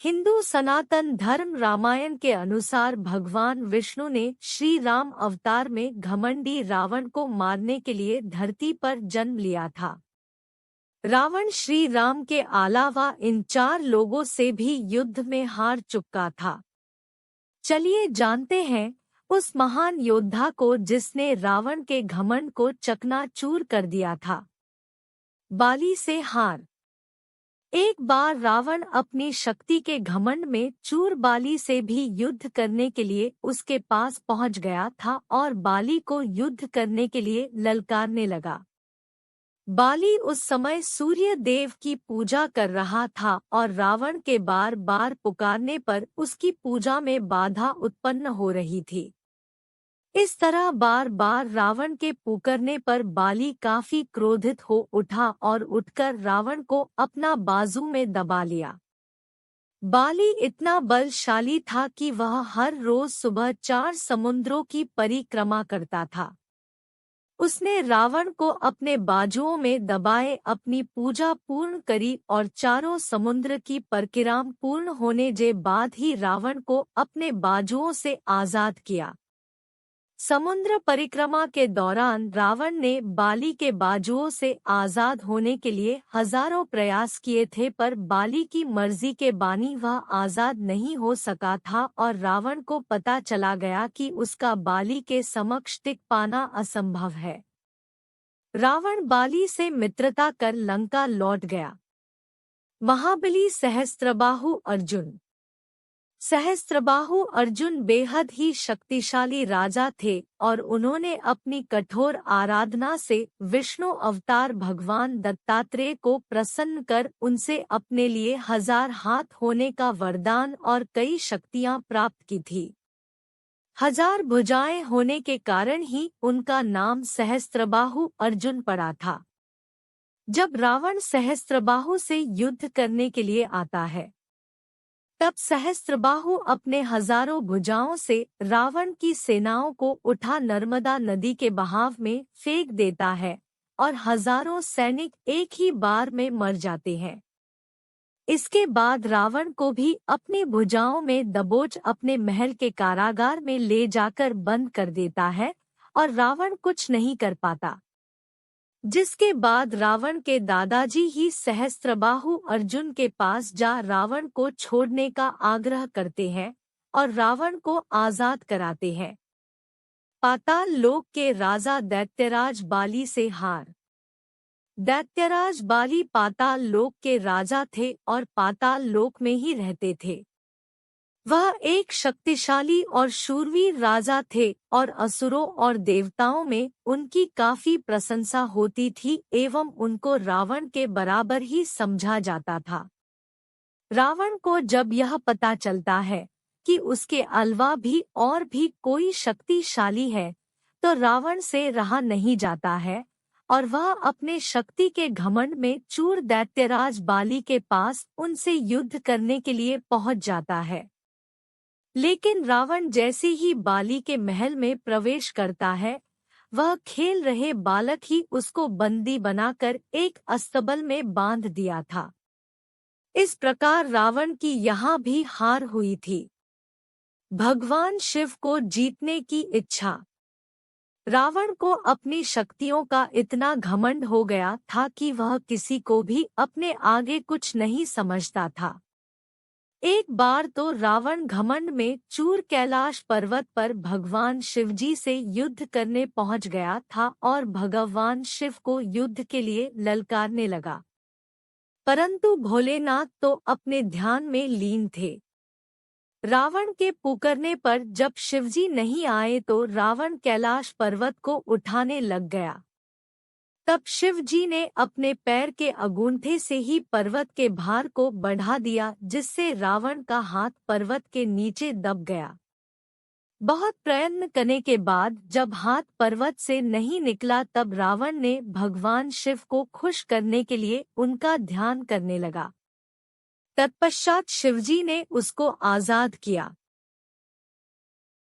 हिंदू सनातन धर्म रामायण के अनुसार भगवान विष्णु ने श्री राम अवतार में घमंडी रावण को मारने के लिए धरती पर जन्म लिया था। रावण श्री राम के अलावा इन 4 लोगों से भी युद्ध में हार चुका था। चलिए जानते हैं उस महान योद्धा को जिसने रावण के घमंड को चकनाचूर कर दिया था। बाली से हार। एक बार रावण अपनी शक्ति के घमंड में चूर बाली से भी युद्ध करने के लिए उसके पास पहुंच गया था और बाली को युद्ध करने के लिए ललकारने लगा। बाली उस समय सूर्य देव की पूजा कर रहा था और रावण के बार बार पुकारने पर उसकी पूजा में बाधा उत्पन्न हो रही थी। इस तरह बार बार रावण के पुकारने पर बाली काफी क्रोधित हो उठा और उठकर रावण को अपना बाजू में दबा लिया। बाली इतना बलशाली था कि वह हर रोज सुबह 4 समुद्रों की परिक्रमा करता था। उसने रावण को अपने बाजुओं में दबाए अपनी पूजा पूर्ण करी और चारों समुद्र की परिक्रमा पूर्ण होने के बाद ही रावण को अपने बाजुओं से आजाद किया। समुद्र परिक्रमा के दौरान रावण ने बाली के बाजुओं से आजाद होने के लिए हजारों प्रयास किए थे, पर बाली की मर्जी के बानी वह आजाद नहीं हो सका था और रावण को पता चला गया कि उसका बाली के समक्ष टिक पाना असंभव है। रावण बाली से मित्रता कर लंका लौट गया। महाबली सहस्त्रबाहु अर्जुन। सहस्त्रबाहु अर्जुन बेहद ही शक्तिशाली राजा थे और उन्होंने अपनी कठोर आराधना से विष्णु अवतार भगवान दत्तात्रेय को प्रसन्न कर उनसे अपने लिए 1000 हाथ होने का वरदान और कई शक्तियां प्राप्त की थी। 1000 भुजाएं होने के कारण ही उनका नाम सहस्त्रबाहु अर्जुन पड़ा था। जब रावण सहस्त्रबाहु से युद्ध करने के लिए आता है तब सहस्त्रबाहु अपने हजारों भुजाओं से रावण की सेनाओं को उठा नर्मदा नदी के बहाव में फेंक देता है और हजारों सैनिक एक ही बार में मर जाते हैं। इसके बाद रावण को भी अपनी भुजाओं में दबोच अपने महल के कारागार में ले जाकर बंद कर देता है और रावण कुछ नहीं कर पाता। जिसके बाद रावण के दादाजी ही सहस्त्रबाहु अर्जुन के पास जा रावण को छोड़ने का आग्रह करते हैं और रावण को आजाद कराते हैं। पाताल लोक के राजा दैत्यराज बाली से हार। दैत्यराज बाली पाताल लोक के राजा थे और पाताल लोक में ही रहते थे। वह एक शक्तिशाली और शूरवीर राजा थे और असुरों और देवताओं में उनकी काफी प्रशंसा होती थी एवं उनको रावण के बराबर ही समझा जाता था। रावण को जब यह पता चलता है कि उसके अलावा भी और भी कोई शक्तिशाली है तो रावण से रहा नहीं जाता है और वह अपने शक्ति के घमंड में चूर दैत्यराज बाली के पास उनसे युद्ध करने के लिए पहुंच जाता है। लेकिन रावण जैसे ही बाली के महल में प्रवेश करता है वह खेल रहे बालक ही उसको बंदी बनाकर एक अस्तबल में बांध दिया था। इस प्रकार रावण की यहाँ भी हार हुई थी। भगवान शिव को जीतने की इच्छा। रावण को अपनी शक्तियों का इतना घमंड हो गया था कि वह किसी को भी अपने आगे कुछ नहीं समझता था। एक बार तो रावण घमंड में चूर कैलाश पर्वत पर भगवान शिवजी से युद्ध करने पहुंच गया था और भगवान शिव को युद्ध के लिए ललकारने लगा, परंतु भोलेनाथ तो अपने ध्यान में लीन थे। रावण के पुकारने पर जब शिवजी नहीं आए तो रावण कैलाश पर्वत को उठाने लग गया। तब शिव जी ने अपने पैर के अगूंठे से ही पर्वत के भार को बढ़ा दिया जिससे रावण का हाथ पर्वत के नीचे दब गया। बहुत प्रयत्न करने के बाद जब हाथ पर्वत से नहीं निकला तब रावण ने भगवान शिव को खुश करने के लिए उनका ध्यान करने लगा। तत्पश्चात शिवजी ने उसको आजाद किया।